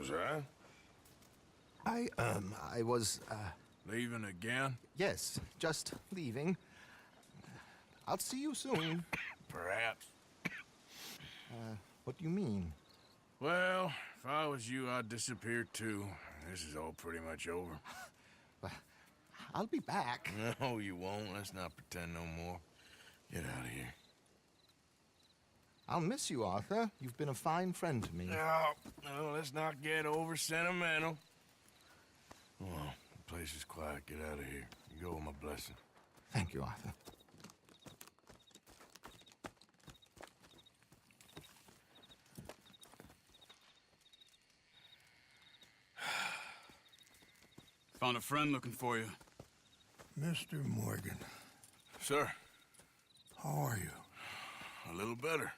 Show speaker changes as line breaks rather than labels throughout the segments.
Was that?
I was,
Leaving again?
yes, just leaving. I'll see you soon.
Perhaps.
What do you mean?
Well, if I was you, I'd disappear too. This is all pretty much over.
I'll be back.
No, you won't. Let's not pretend no more. Get out of here.
I'll miss you, Arthur. You've been a fine friend to me.
No, let's not get over sentimental. Well, the place is quiet. Get out of here. You go with my blessing.
Thank you, Arthur.
Found a friend looking for you.
Mr. Morgan,
Sir,
how are you?
a little better.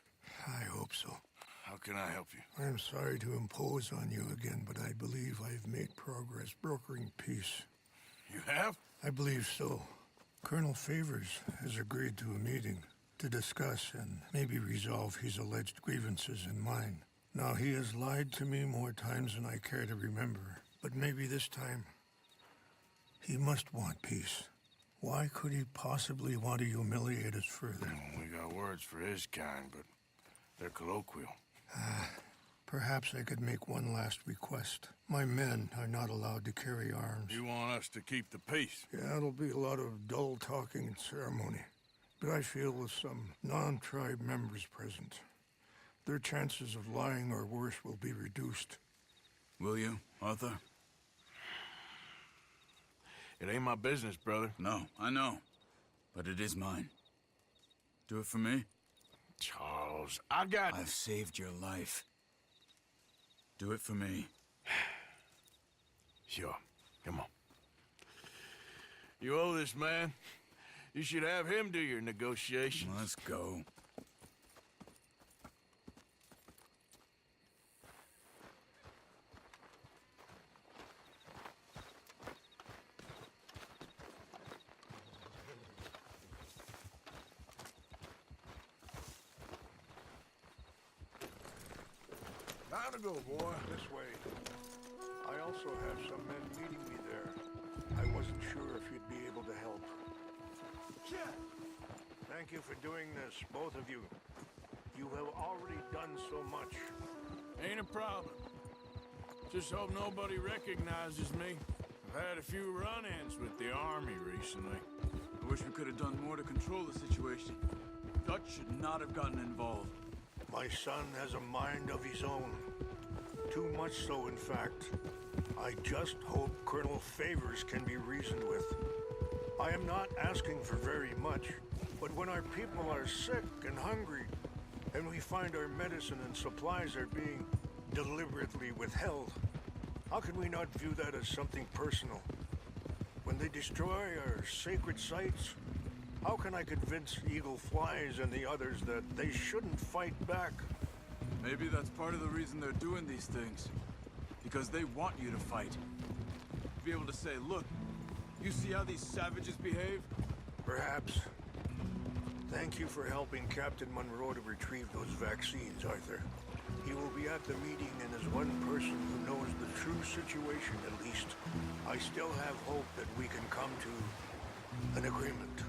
I hope so.
How can I help you?
I am sorry to impose on you again, but I believe I've made progress brokering peace.
You have?
I believe so. Colonel Favors has agreed to a meeting to discuss and maybe resolve his alleged grievances and mine. Now, he has lied to me more times than I care to remember, but maybe this time he must want peace. Why could he possibly want to humiliate us further?
We got words for his kind, but they're colloquial.
Perhaps I could make one last request. My men are not allowed to carry arms.
You want us to keep the peace?
Yeah, it'll be a lot of dull talking and ceremony. But I feel with some non-tribe members present, their chances of lying or worse will be reduced.
Will you, Arthur?
It ain't my business, brother.
No, I know. But it is mine. Do it for me?
Charles, I got...
I've saved your life. Do it for me.
Sure. Come on. You owe this man. You should have him do your negotiations.
Let's go.
Time to go, boy.
This way. I also have some men meeting me there. I wasn't sure if you'd be able to help. Thank you for doing this, both of you. You have already done so much.
Ain't a problem. Just hope nobody recognizes me. I've had a few run-ins with the army recently.
I wish we could have done more to control the situation. Dutch should not have gotten involved.
My son has a mind of his own. Too much so, in fact. I just hope Colonel Favors can be reasoned with. I am not asking for very much, but when our people are sick and hungry, and we find our medicine and supplies are being deliberately withheld, how can we not view that as something personal? When they destroy our sacred sites, how can I convince Eagle Flies and the others that they shouldn't fight back?
Maybe that's part of the reason they're doing these things. Because they want you to fight. Be able to say, look, you see how these savages behave?
Perhaps. Thank you for helping Captain Monroe to retrieve those vaccines, Arthur. He will be at the meeting, and as one person who knows the true situation at least, I still have hope that we can come to an agreement.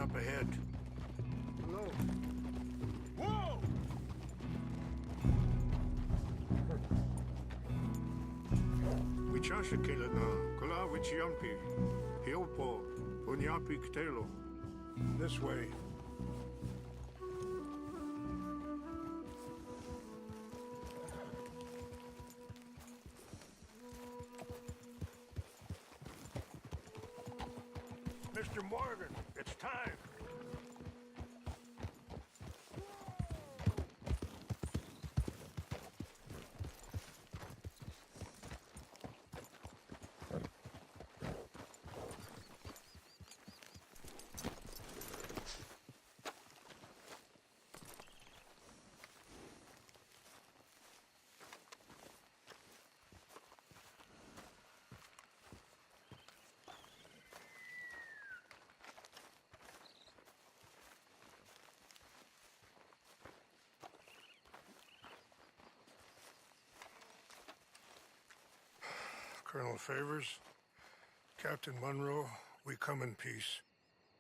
Up ahead. Hello.
Whoa!
We shashakela na kula wichiampi. Hiopo, unyapi ktelo. This way. Mr. Morgan, it's time. Colonel Favors, Captain Monroe, we come in peace.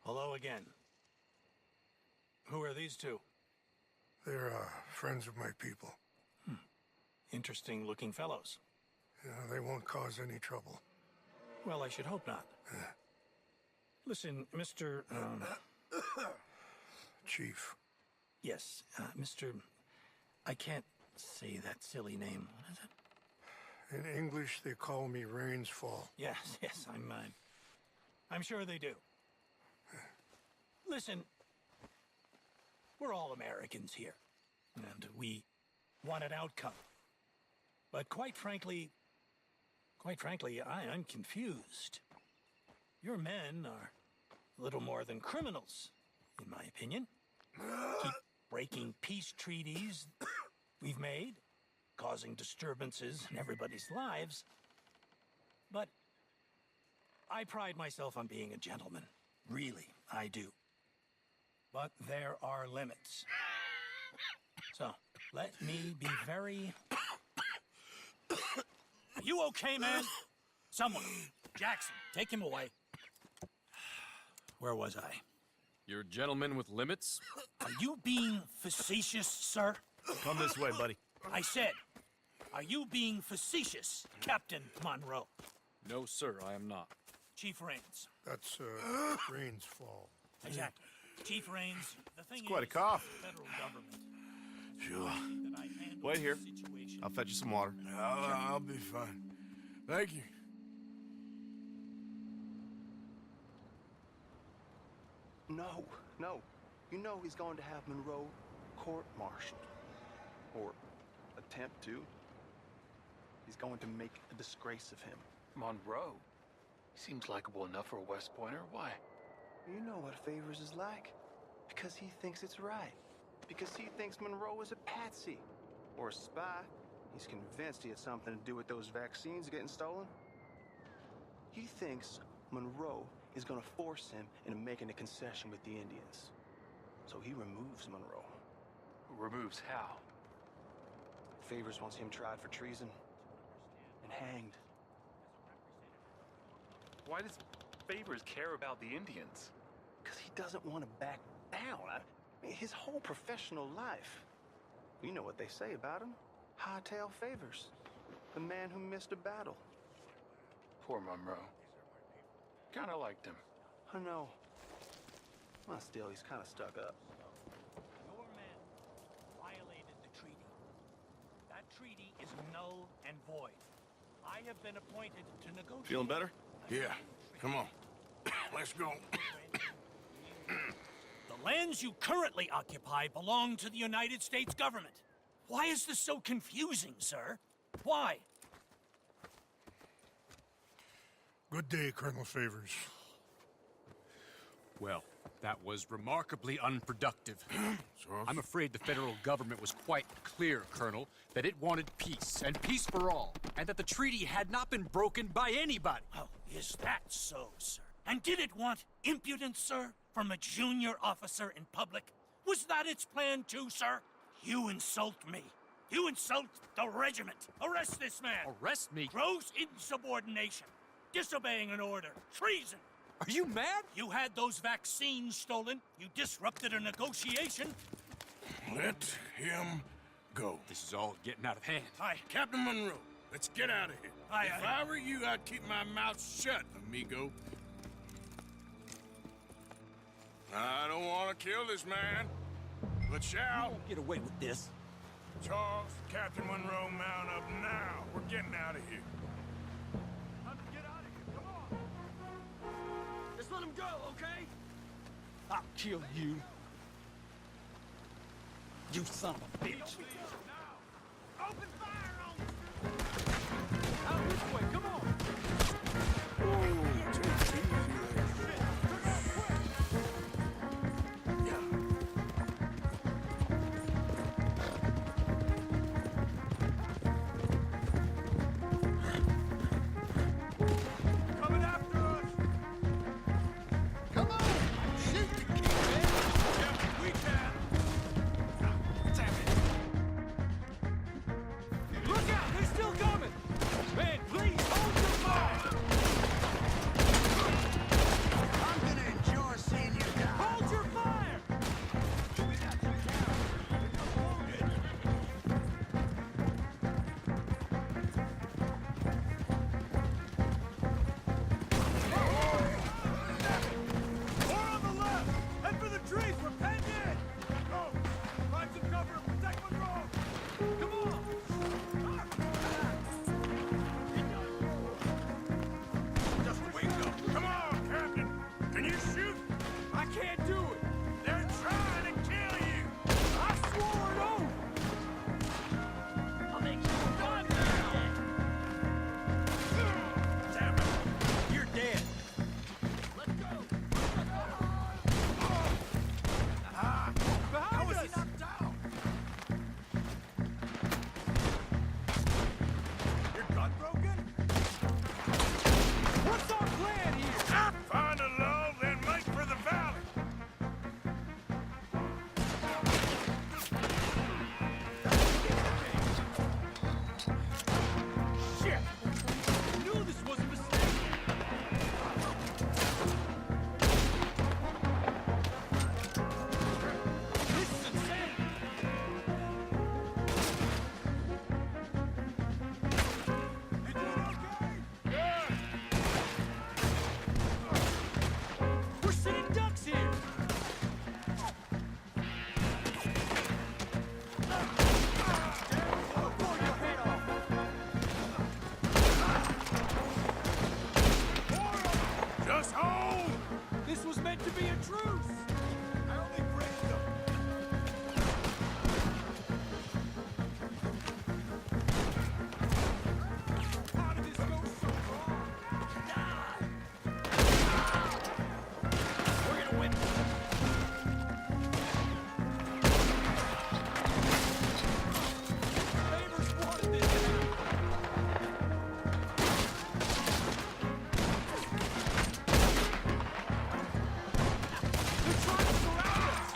Hello again. Who are these two?
They're friends of my people.
Interesting looking fellows.
Yeah, they won't cause any trouble.
Well, I should hope not. Listen, Mr.
Chief.
Yes, Mr. I can't say that silly name. What is it?
In English, they call me Rainsfall.
Yes, I'm sure they do. Listen, we're all Americans here, and we want an outcome. But quite frankly, I'm confused. Your men are little more than criminals, in my opinion. Keep breaking peace treaties we've made, causing disturbances in everybody's lives. But I pride myself on being a gentleman. Really, I do. But there are limits. So, let me be very... Are you okay, man? Someone. Jackson, take him away. Where was I?
You're a gentleman with limits?
Are you being facetious, sir?
Come this way, buddy.
I said, are you being facetious, Captain Monroe?
No, sir, I am not.
Chief Rains.
That's, Rainsfall.
Exactly. Chief Rains, the thing
quite a
is,
cough.
the federal government.
Sure.
that I handle
Wait here.
the situation.
I'll fetch you some water.
I'll be fine. Thank you.
No. You know he's going to have Monroe court-martialed. Or attempt to. He's going to make a disgrace of him.
Monroe? He seems likable enough for a West Pointer. Why?
You know what Favors is like. Because he thinks it's right. Because he thinks Monroe is a patsy. Or a spy. He's convinced he had something to do with those vaccines getting stolen. He thinks Monroe is gonna force him into making a concession with the Indians. So he removes Monroe.
Removes how?
Favors wants him tried for treason and hanged.
Why does Favors care about the Indians?
Because he doesn't want to back down. I mean, his whole professional life. You know what they say about him. Hightail Favors. The man who missed a battle.
Poor Monroe. Kinda liked him.
I know. Well, still, he's kind of stuck up.
Your men violated the treaty. That treaty is null and void. I have been appointed to negotiate.
Feeling better?
Yeah, come on. Let's go.
The lands you currently occupy belong to the United States government. Why is this so confusing, sir? Why?
Good day, Colonel Favors.
Well, that was remarkably unproductive. I'm afraid the federal government was quite clear, Colonel, that it wanted peace, and peace for all, and that the treaty had not been broken by anybody.
Oh, is that so, sir? And did it want impudence, sir, from a junior officer in public? Was that its plan too, sir? You insult me. You insult the regiment. Arrest this man.
Arrest me?
Gross insubordination. Disobeying an order. Treason.
Are you mad?
You had those vaccines stolen. You disrupted a negotiation.
Let him go.
This is all getting out of hand.
Aye.
Captain Monroe, let's get out of here. If I were you, I'd keep my mouth shut, amigo. I don't want to kill this man, but shall.
Get away with this.
Charles, Captain Monroe, mount up now. We're getting out of here.
Get out of here, come on!
Just let him go, okay? I'll kill you. You son of a bitch.
Open fire on them!
Out this way, come on.
Coming after us!
Come on! Shoot the kid!
Yeah, we can!
Look out, they're still coming. Man, please hold your fire.
I'm gonna enjoy seeing you die.
Hold your fire.
More on the left! Head for the trees! We're penned in! Go! Find some cover and protect Monroe! Come on!
Just wake up. Come on, Captain. Can you shoot?
I can't do it.
They're trying to kill you.
I swore an oath. I'll make you die.
Damn it.
You're dead.
How was he knocked down? Your gun broken?
What's our plan here?
Find a lull, then make for the valley.
Shit! I knew this was a mistake. This is insane.
You doing okay?
We're sitting ducks here. I'll blow your head off.
Just hold.
This was meant to be a truce.
I only grazed them.
How did this go so wrong? We're gonna win. Favors wanted this. They're trying to surround us.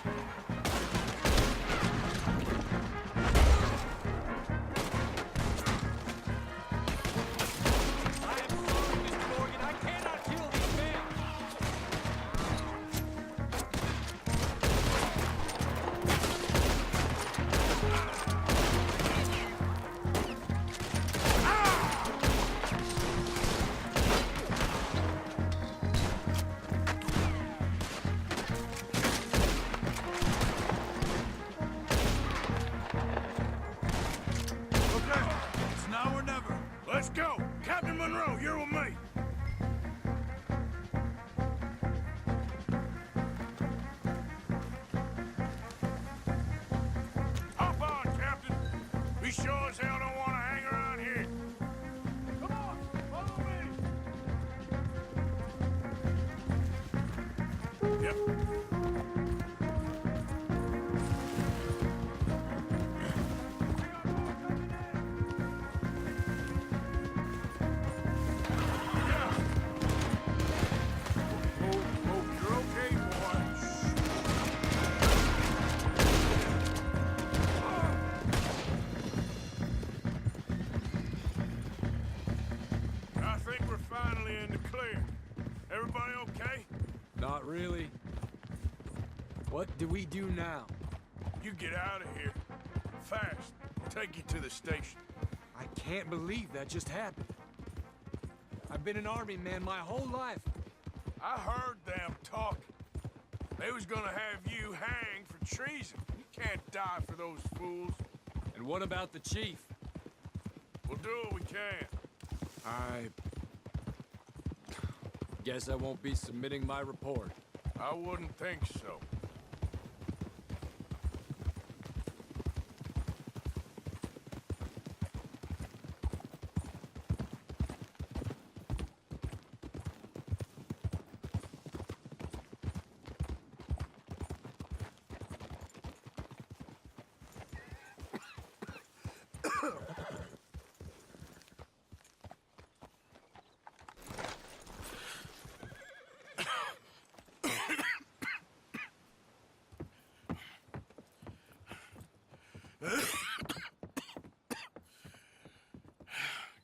I am sorry, Mr. Morgan. I cannot kill these men.
Okay, it's now or never.
Let's go. Captain Monroe, you're with me. Hop on, Captain. We sure as hell don't want to hang around here.
Come on, follow me!
Yep. You're okay, boy. I think we're finally in the clear. Everybody okay?
Not really. What do we do now?
You get out of here. Fast. Take you to the station.
I can't believe that just happened.
been an army man my whole life.
I heard them talking. They was gonna have you hanged for treason. You can't die for those fools.
And what about the chief?
We'll do what we can.
I guess I won't be submitting my report.
I wouldn't think so.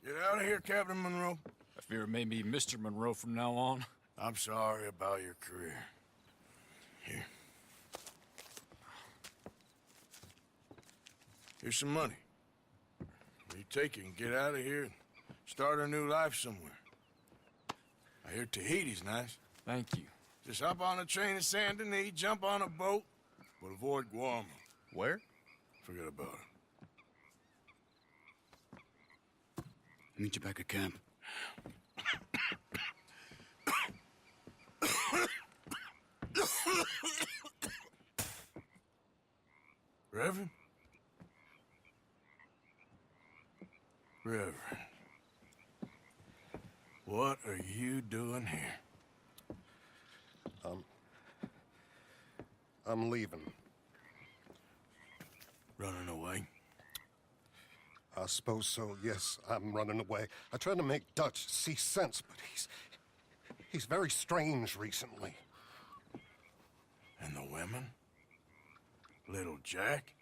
Get out of here, Captain Monroe.
I fear it may be Mr. Monroe from now on.
I'm sorry about your career. Here. Here's some money. You take it and get out of here and start a new life somewhere. I hear Tahiti's nice.
Thank you.
Just hop on a train to Saint Denis, jump on a boat, but avoid Guam.
Where?
Forget about it.
Meet you back at camp.
Reverend? Reverend. What are you doing here?
I'm leaving.
Running away?
I suppose so, yes. I'm running away. I tried to make Dutch see sense, but he's very strange recently.
And the women? Little Jack?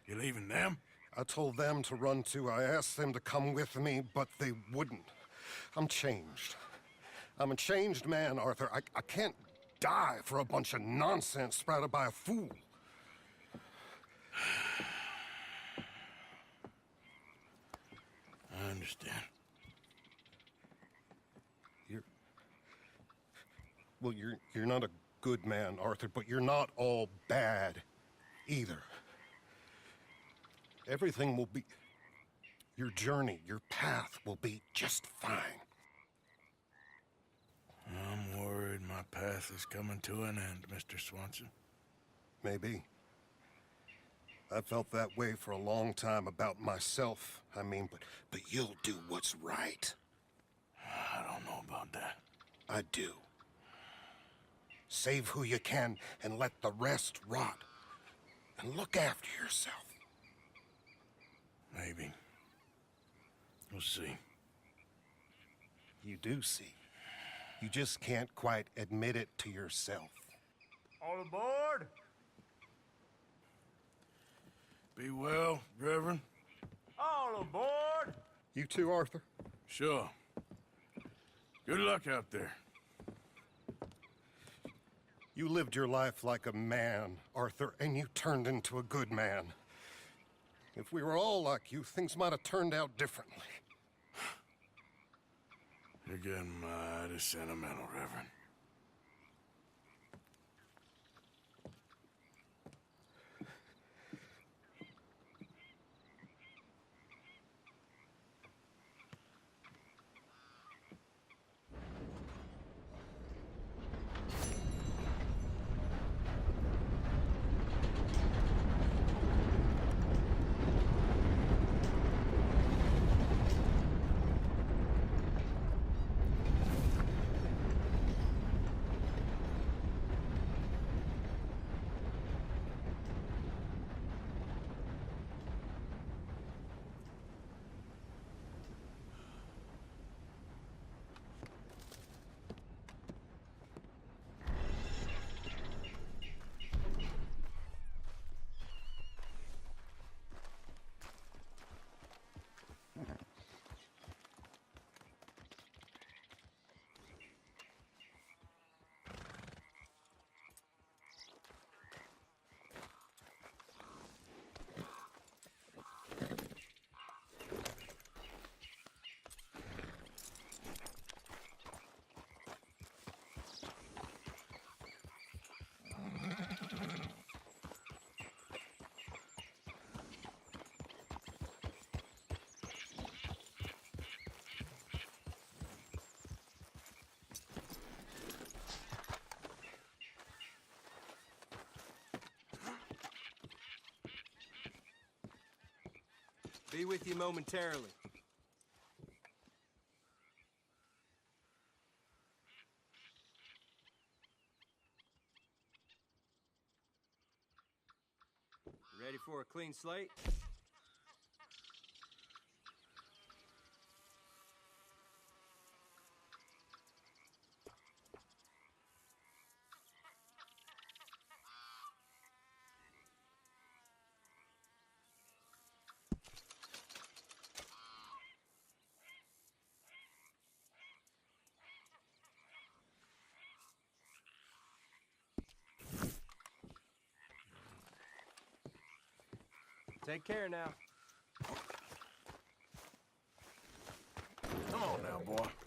You leaving them?
I told them to run too. I asked them to come with me, but they wouldn't. I'm changed. I'm a changed man, Arthur. I can't die for a bunch of nonsense sprouted by a fool.
I understand.
You're not a good man, Arthur, but you're not all bad either. Everything will be... Your journey, your path will be just fine.
I'm worried my path is coming to an end, Mr. Swanson.
Maybe. I felt that way for a long time about myself. I mean, but you'll do what's right.
I don't know about that.
I do. Save who you can and let the rest rot. And look after yourself.
Maybe. We'll see.
You do see. You just can't quite admit it to yourself.
All aboard! Be well, Reverend. All aboard!
You too, Arthur?
Sure. Good luck out there.
You lived your life like a man, Arthur, and you turned into a good man. If we were all like you, things might have turned out differently.
You're getting mighty sentimental, Reverend.
Be with you momentarily. Ready for a clean slate? Take care now.
Come on now, boy.